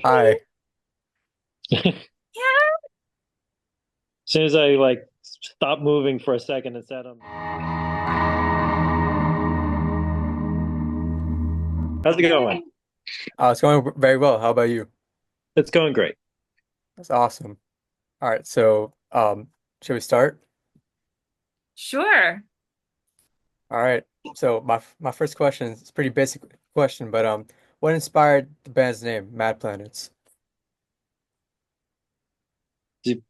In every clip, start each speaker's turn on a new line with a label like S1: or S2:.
S1: Hi.
S2: As soon as I like stop moving for a second and said, how's it going?
S1: Yay. It's going very well. How about you?
S2: It's going great.
S1: That's awesome. All right, so should we start?
S3: Sure.
S1: All right. So my first question is a pretty basic question, but what inspired the band's name, Mad Planets?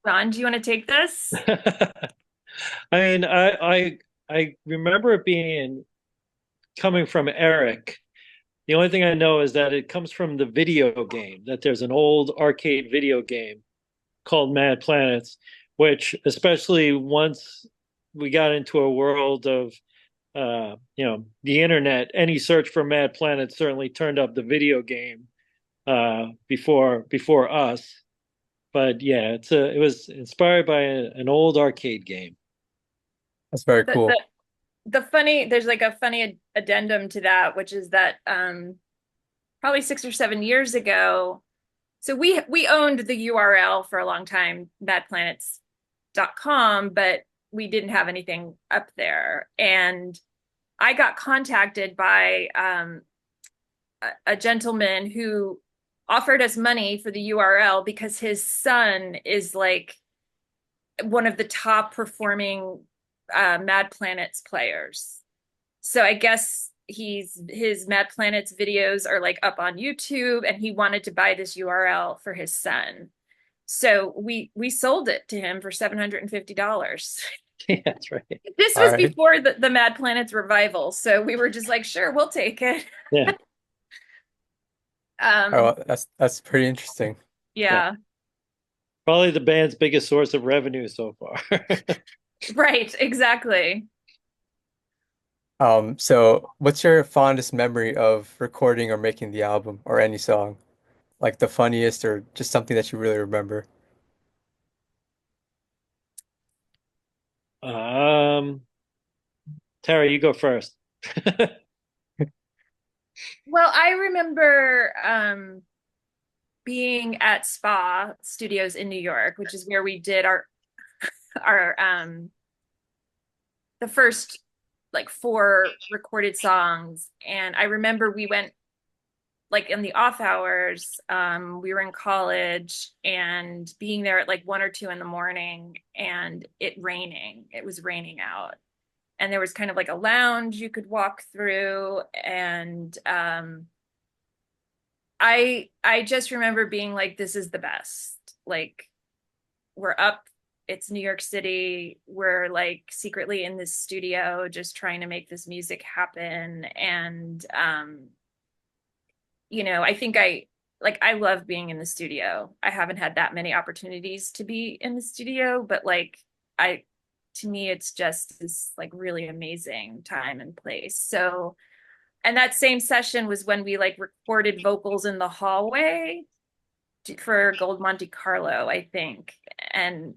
S3: Don, do you want to take this?
S2: I mean, I remember it being coming from Eric. The only thing I know is that it comes from the video game, that there's an old arcade video game called Mad Planets, which especially once we got into a world of the internet, any search for Mad Planet certainly turned up the video game before us. But yeah, it was inspired by an old arcade game.
S1: That's very
S3: The,
S1: cool.
S3: the the funny there's like a funny addendum to that, which is that probably 6 or 7 years ago, so we owned the URL for a long time, madplanets.com, but we didn't have anything up there. And I got contacted by a gentleman who offered us money for the URL because his son is like one of the top performing Mad Planets players. So I guess his Mad Planets videos are like up on YouTube, and he wanted to buy this URL for his son. So we sold it to him for $750.
S2: Yeah, that's right.
S3: This
S1: All
S3: was
S1: right.
S3: before the Mad Planets revival, so we were just like, sure, we'll take it.
S2: Yeah,
S1: All
S3: Um,
S1: right, well, that's pretty interesting.
S2: yeah.
S3: yeah,
S2: Probably the band's biggest source of revenue so far.
S3: right, exactly.
S1: So what's your fondest memory of recording or making the album or any song? Like the funniest or just something that you really remember?
S2: um, Tara, you go first.
S3: Well, I remember being at Spa Studios in New York, which is where we did our the first like four recorded songs. And I remember we went like in the off hours, we were in college and being there at like 1 or 2 in the morning and it was raining out. And there was kind of like a lounge you could walk through. And I just remember being like, this is the best. Like, we're up, it's New York City. We're like secretly in this studio just trying to make this music happen. And I think I love being in the studio. I haven't had that many opportunities to be in the studio, but like I to me it's just this like really amazing time and place. So, and that same session was when we like recorded vocals in the hallway for Gold Monte Carlo, I think. And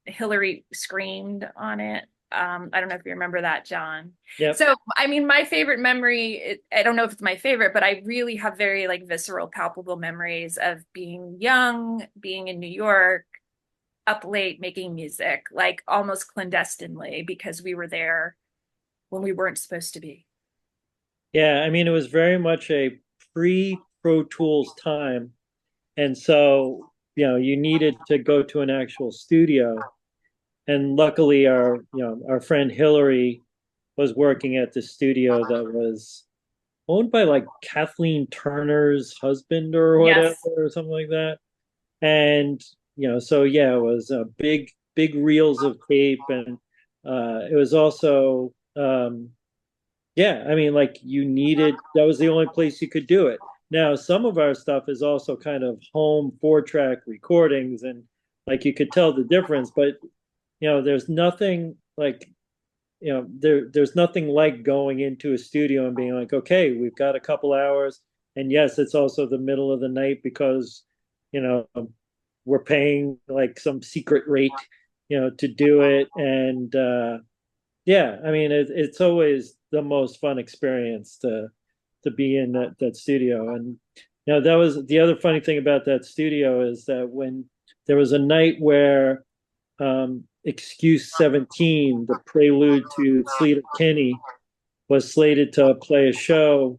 S3: Hillary screamed on it. I don't know if you remember that, John.
S2: Yep.
S3: So, I mean, my favorite memory, I don't know if it's my favorite, but I really have very like visceral, palpable memories of being young, being in New York, up late making music, like almost clandestinely because we were there when we weren't supposed to be.
S2: Yeah, I mean, it was very much a pre-Pro Tools time. And so, you needed to go to an actual studio. And luckily our friend Hillary was working at the studio that was owned by like Kathleen Turner's husband or whatever,
S3: Yes.
S2: or something like that. And so yeah, it was big reels of tape, and it was also yeah, I mean, like that was the only place you could do it. Now, some of our stuff is also kind of home 4-track recordings, and like you could tell the difference, but there's nothing like there's nothing like going into a studio and being like, okay, we've got a couple hours, and yes, it's also the middle of the night because you know we're paying like some secret rate, to do it, and yeah, I mean it's always the most fun experience to be in that studio, and That was the other funny thing about that studio is that when there was a night where Excuse 17, the prelude to Sleater-Kinney, was slated to play a show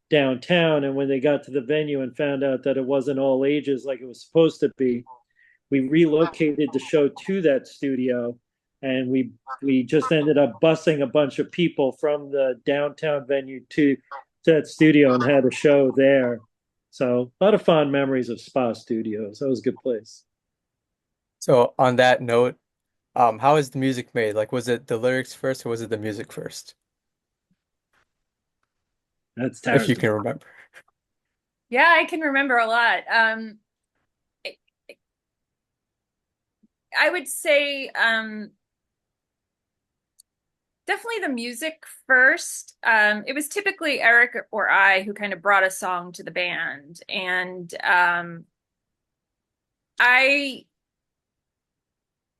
S2: downtown. And when they got to the venue and found out that it wasn't all ages like it was supposed to be, we relocated the show to that studio, and we just ended up busing a bunch of people from the downtown venue to that studio and had a show there. So a lot of fond memories of Spa Studios. That was a good place.
S1: So on that note, how is the music made? Like, was it the lyrics first or was it the music first?
S2: That's
S1: If you
S2: Tara's.
S1: can remember.
S3: Yeah, I can remember a lot. I would say definitely the music first. It was typically Eric or I who kind of brought a song to the band, and I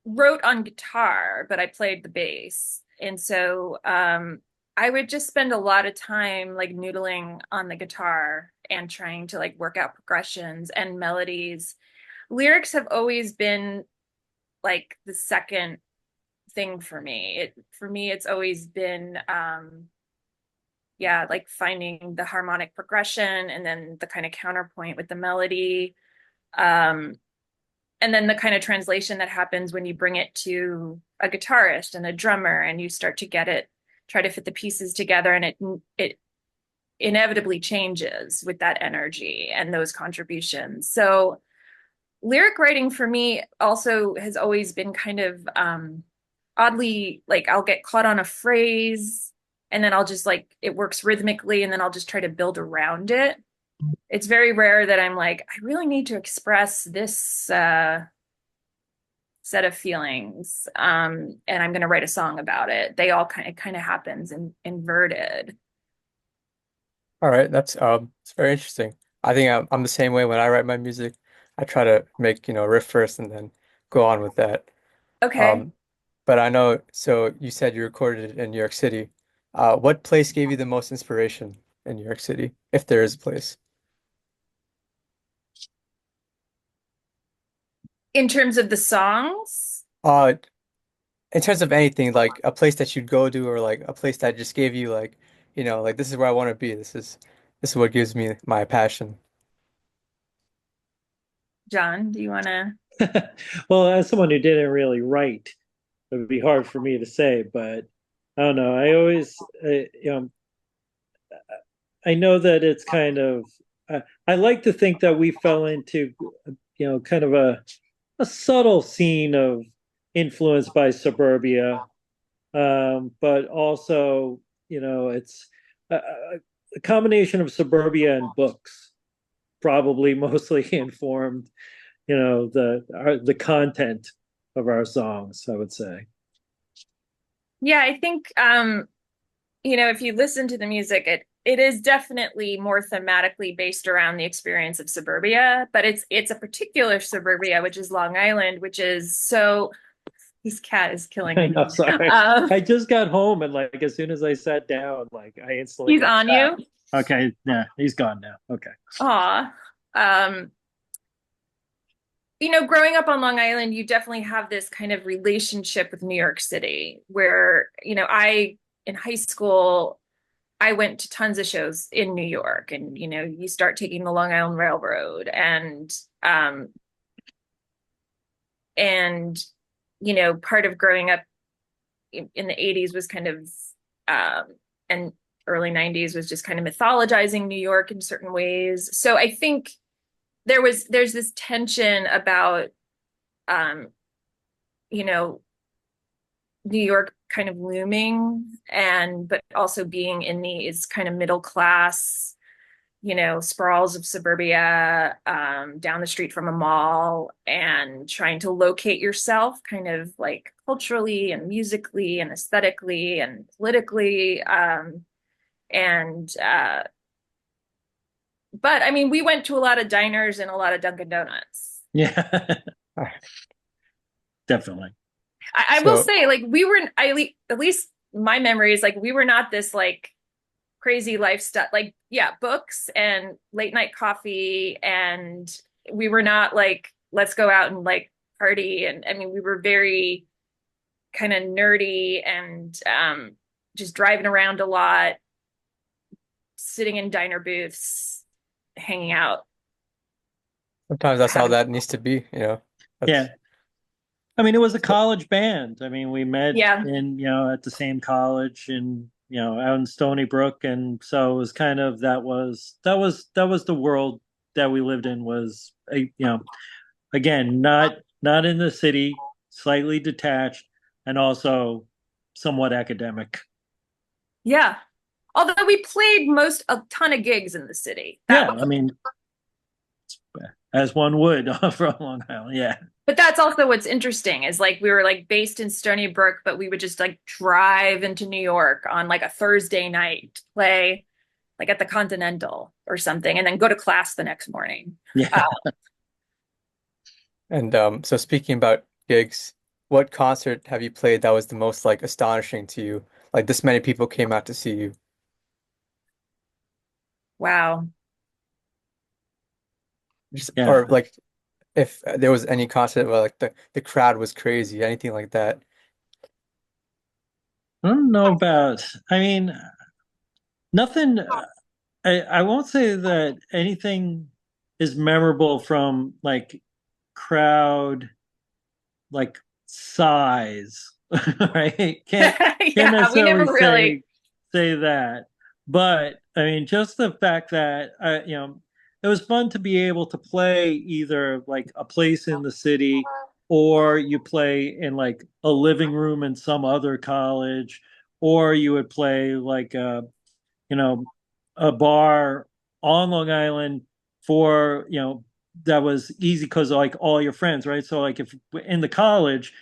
S3: wrote on guitar, but I played the bass. And so I would just spend a lot of time like noodling on the guitar and trying to like work out progressions and melodies. Lyrics have always been like the second thing for me. For me it's always been yeah, like finding the harmonic progression and then the kind of counterpoint with the melody. Um and then the kind of translation that happens when you bring it to a guitarist and a drummer and you start to get it, try to fit the pieces together, and it inevitably changes with that energy and those contributions. So lyric writing for me also has always been kind of oddly, like I'll get caught on a phrase and then I'll just like it works rhythmically and then I'll just try to build around it. It's very rare that I'm like, I really need to express this set of feelings, and I'm going to write a song about it. They all kind of happens in inverted.
S1: All right, that's it's very interesting. I think I'm the same way when I write my music. I try to make, a riff first and then go on with that.
S3: Okay.
S1: Um, but I know, so you said you recorded it in New York City. What place gave you the most inspiration in New York City, if there is a place?
S3: In terms of the songs,
S1: Uh, in terms of anything, like a place that you'd go to or like a place that just gave you like, like this is where I want to be. This is what gives me my passion.
S3: John, do you want to?
S2: Well, as someone who didn't really write, it would be hard for me to say, but I don't know. I always, I know that it's kind of, I like to think that we fell into, kind of a subtle scene of influence by suburbia, but also, it's a combination of suburbia and books, probably mostly informed, the content of our songs, I would say.
S3: Yeah, I think if you listen to the music, it is definitely more thematically based around the experience of suburbia, but it's a particular suburbia, which is Long Island, which is so this cat is killing
S2: I
S3: me.
S2: know, sorry.
S3: Um,
S2: I just got home and like as soon as I sat down, like I instantly
S3: he's
S2: got
S3: on
S2: sad.
S3: you.
S2: Okay, yeah, he's gone now. Okay.
S3: Aw. Um, growing up on Long Island, you definitely have this kind of relationship with New York City where, in high school, I went to tons of shows in New York and, you start taking the Long Island Railroad and, part of growing up in the 80s was kind of, and early 90s was just kind of mythologizing New York in certain ways. So I think there's this tension about um, you know, New York kind of looming but also being in these kind of middle class, sprawls of suburbia, down the street from a mall and trying to locate yourself kind of like culturally and musically and aesthetically and politically. And but I mean, we went to a lot of diners and a lot of Dunkin' Donuts.
S2: Yeah, definitely.
S3: I will
S1: So,
S3: say, like, we were, at least my memory is like, we were not this like crazy lifestyle, like, yeah, books and late night coffee. And we were not like, let's go out and like party. And I mean, we were very kind of nerdy and just driving around a lot, sitting in diner booths, hanging out.
S1: Sometimes that's how
S3: Having,
S1: that needs to be, you know.
S2: Yeah.
S1: That's
S2: I mean, it was a
S1: so,
S2: college band. I mean, we met
S3: yeah,
S2: in, at the same college and, out in Stony Brook. And so it was kind of, that was the world that we lived in was, again, not in the city, slightly detached and also somewhat academic.
S3: yeah. Although we played a ton of gigs in the city. That
S2: Yeah.
S3: was,
S2: I mean, as one would from Long Island. Yeah.
S3: but that's also what's interesting is like we were like based in Stony Brook, but we would just like drive into New York on like a Thursday night to play like at the Continental or something, and then go to class the next morning. Uh,
S2: Yeah.
S1: and so speaking about gigs, what concert have you played that was the most like astonishing to you? Like this many people came out to see you.
S3: wow.
S1: Just
S2: Yeah.
S1: or like if there was any concert where like the crowd was crazy, anything like that.
S2: I don't know about, I mean, nothing. I won't say that anything is memorable from like crowd like size, right? Can't
S3: Yeah, we never
S2: necessarily
S3: really.
S2: say that, but I mean, just the fact that it was fun to be able to play either like a place in the city or you play in like a living room in some other college, or you would play like you know, a bar on Long Island for, that was easy because like all your friends, right? So like if in the college,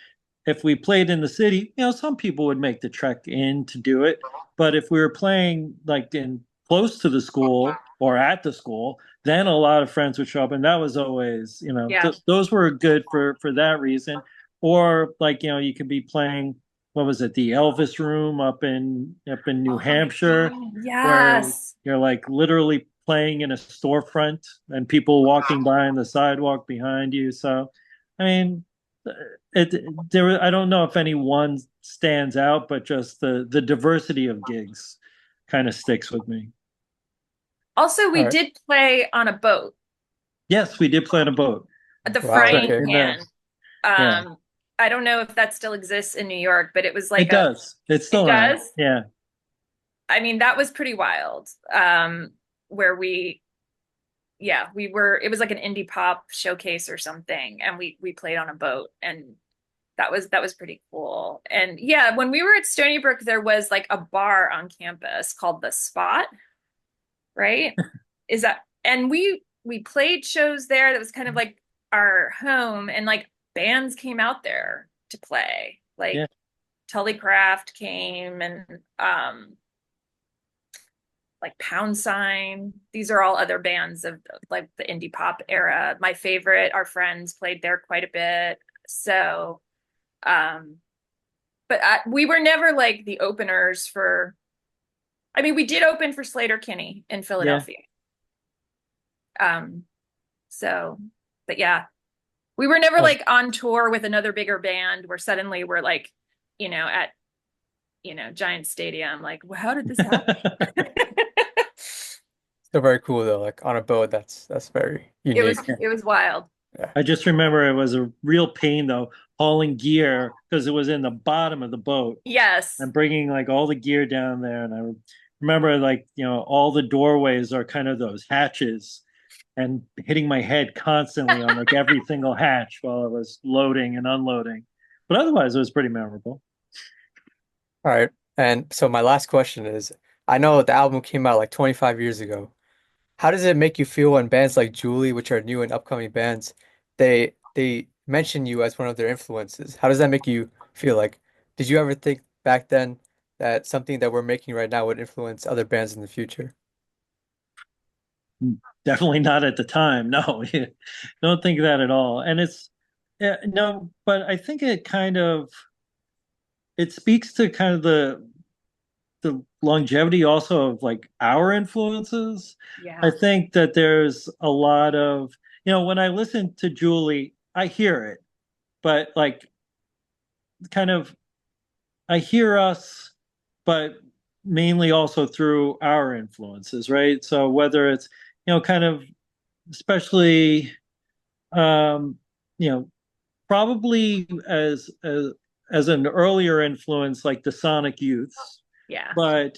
S2: if we played in the city, some people would make the trek in to do it. But if we were playing like in close to the school or at the school, then a lot of friends would show up, and that was always,
S3: Yeah.
S2: those were good for that reason. Or like, you could be playing, what was it, the Elvis Room up in New
S3: Oh my
S2: Hampshire,
S3: God.
S2: where
S3: Yes.
S2: you're like literally playing in a storefront and people walking by on the sidewalk behind you. So, I mean, I don't know if any one stands out, but just the diversity of gigs kind of sticks with me.
S3: Also,
S1: All
S3: we
S1: right.
S3: did play on a boat
S2: Yes, we did play on a boat.
S3: at the
S1: Wow,
S2: That's right.
S3: Frying
S1: okay.
S2: In the
S3: Pan.
S2: Yeah,
S3: Um, I don't know if that still exists in New York, but it was like
S2: it
S3: a,
S2: does. It's
S3: it
S2: still around.
S3: does.
S2: Yeah.
S3: I mean, that was pretty wild. Where yeah, it was like an indie pop showcase or something, and we played on a boat, and that was pretty cool. And yeah, when we were at Stony Brook, there was like a bar on campus called The Spot, right? Is that, and we played shows there. That was kind of like our home, and like bands came out there to play.
S2: Yeah.
S3: Like Tullycraft came, and like Pound Sign. These are all other bands of like the indie pop era. My favorite, Our Friends, played there quite a bit. So, um, but we were never like the openers for. I mean, we did open for Slater Kinney in
S2: Yeah.
S3: Philadelphia. Um, so, but yeah, we were never
S1: Oh,
S3: like on tour with another bigger band where suddenly we're like, at Giant Stadium. Like, well, how did this happen?
S1: still very cool though. Like on a boat, that's very
S3: It was
S1: unique.
S3: it was wild.
S1: Yeah.
S2: I just remember it was a real pain though, hauling gear because it was in the bottom of the boat
S3: Yes.
S2: and bringing like all the gear down there. And I remember like, all the doorways are kind of those hatches and hitting my head constantly on like every single hatch while I was loading and unloading. But otherwise, it was pretty memorable.
S1: All right. And so my last question is, I know the album came out like 25 years ago. How does it make you feel when bands like Julie, which are new and upcoming bands, they mention you as one of their influences? How does that make you feel? Like, did you ever think back then that something that we're making right now would influence other bands in the future?
S2: Definitely not at the time. No, don't think that at all. And it's, yeah, no, but I think it speaks to kind of the longevity also of like our influences. I
S3: Yeah.
S2: think that there's a lot of, when I listen to Julie, I hear it, but like kind of I hear us, but mainly also through our influences, right? So whether it's, kind of especially um, you know, probably as an earlier influence like the Sonic Youths,
S3: Yeah.
S2: but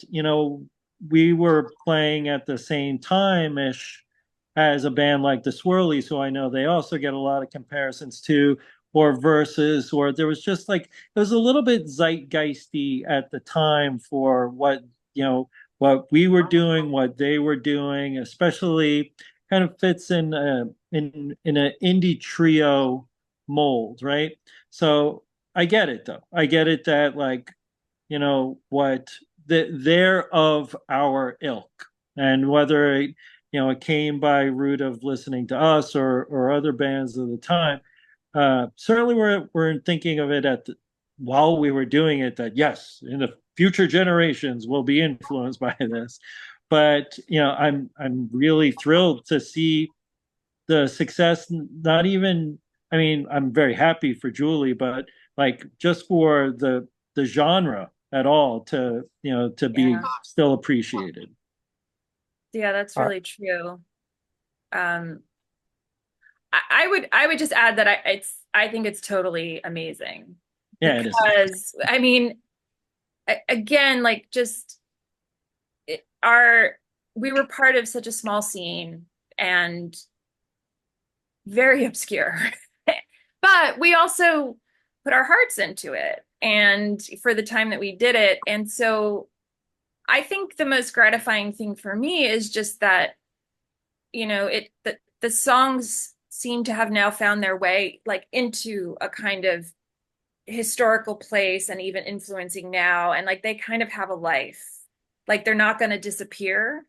S2: we were playing at the same time ish as a band like the Swirlies, who I know they also get a lot of comparisons to, or Versus, or there was just like it was a little bit zeitgeisty at the time for what we were doing, what they were doing, especially kind of fits in an indie trio mold, right? So I get it though. I get it that like, what they're of our ilk. And whether it came by route of listening to us or other bands of the time, certainly we're thinking of it while we were doing it that yes, in the future generations will be influenced by this. But I'm really thrilled to see the success, not even, I mean, I'm very happy for Julie, but like just for the genre at all to be
S3: Yeah.
S2: still appreciated.
S3: Yeah, that's
S1: All right.
S3: really true. Um, I would just add that I think it's totally amazing
S2: Yeah, it is.
S3: because I mean, again, like just our we were part of such a small scene and very obscure. But we also put our hearts into it and for the time that we did it. And so I think the most gratifying thing for me is just that, the songs seem to have now found their way like into a kind of historical place and even influencing now. And like they kind of have a life. Like they're not going to disappear.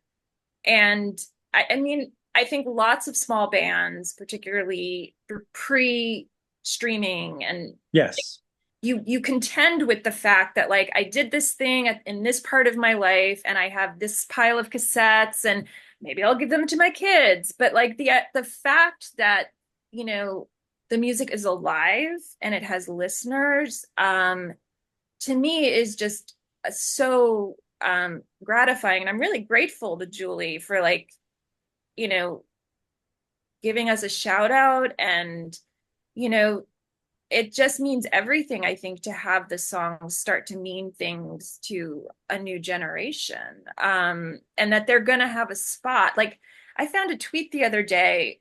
S3: And I mean, I think lots of small bands, particularly pre-streaming, and
S2: Yes.
S3: you contend with the fact that like I did this thing in this part of my life, and I have this pile of cassettes, and maybe I'll give them to my kids. But like the fact that you know the music is alive and it has listeners, to me is just so gratifying, and I'm really grateful to Julie for like you know giving us a shout out. And you know it just means everything, I think, to have the songs start to mean things to a new generation, and that they're gonna have a spot. Like I found a tweet the other day,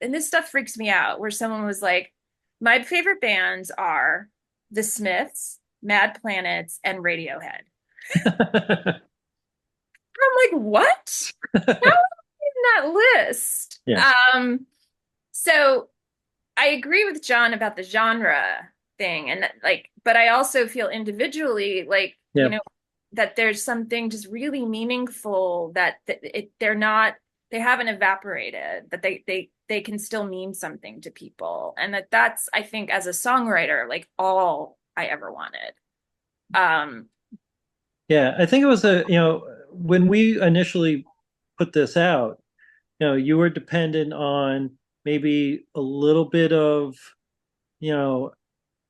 S3: and this stuff freaks me out, where someone was like, my favorite bands are the Smiths, Mad Planets, and Radiohead. I'm like, what? How in that list?
S2: Yeah.
S3: So I agree with John about the genre thing, and that, like, but I also feel individually, like,
S2: Yeah.
S3: that there's something just really meaningful they're not, they haven't evaporated, that they can still mean something to people, and that's, I think, as a songwriter, like all I ever wanted. Um,
S2: Yeah. I think it was when we initially put this out, you were dependent on maybe a little bit of, you know,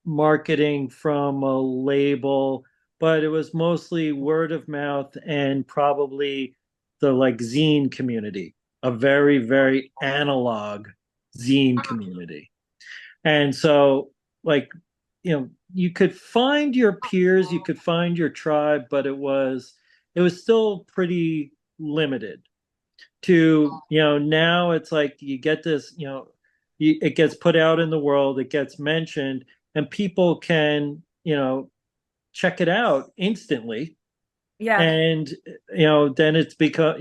S2: marketing from a label, but it was mostly word of mouth and probably the like zine community, a very, very analog zine community. And so, like, you could find your peers, you could find your tribe, but it was still pretty limited to, now it's like you get this, it gets put out in the world, it gets mentioned, and people can, check it out instantly.
S3: yeah,
S2: And, then it's because,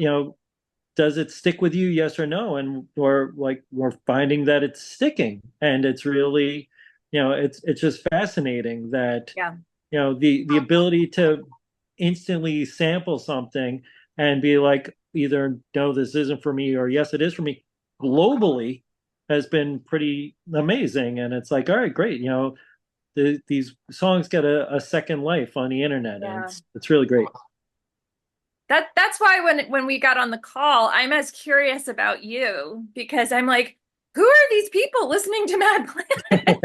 S2: does it stick with you? Yes or no? And or like we're finding that it's sticking. And it's really, it's just fascinating that,
S3: yeah,
S2: the ability to instantly sample something and be like either no, this isn't for me, or yes, it is for me, globally has been pretty amazing. And it's like, all right, great, these songs get a second life on the internet, and
S3: yeah.
S2: it's really great.
S3: that's why when we got on the call, I'm as curious about you because I'm like, who are these people listening to Mad Planet?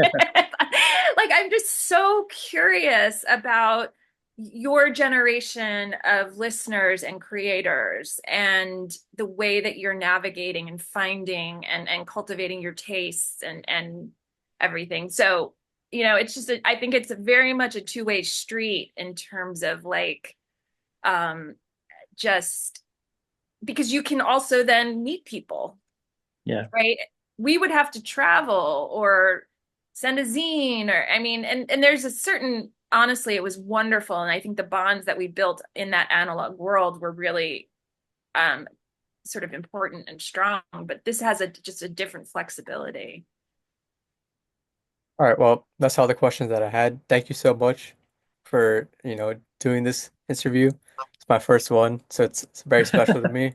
S3: Like, I'm just so curious about your generation of listeners and creators and the way that you're navigating and finding and cultivating your tastes and everything. So, it's just I think it's very much a two-way street in terms of like um just because you can also then meet people,
S2: Yeah.
S3: right? We would have to travel or send a zine or I mean, and there's a certain honestly, it was wonderful. And I think the bonds that we built in that analog world were really um sort of important and strong, but this has a just a different flexibility.
S1: All right, well, that's all the questions that I had. Thank you so much for, doing this interview. It's my first one, so it's very special to me.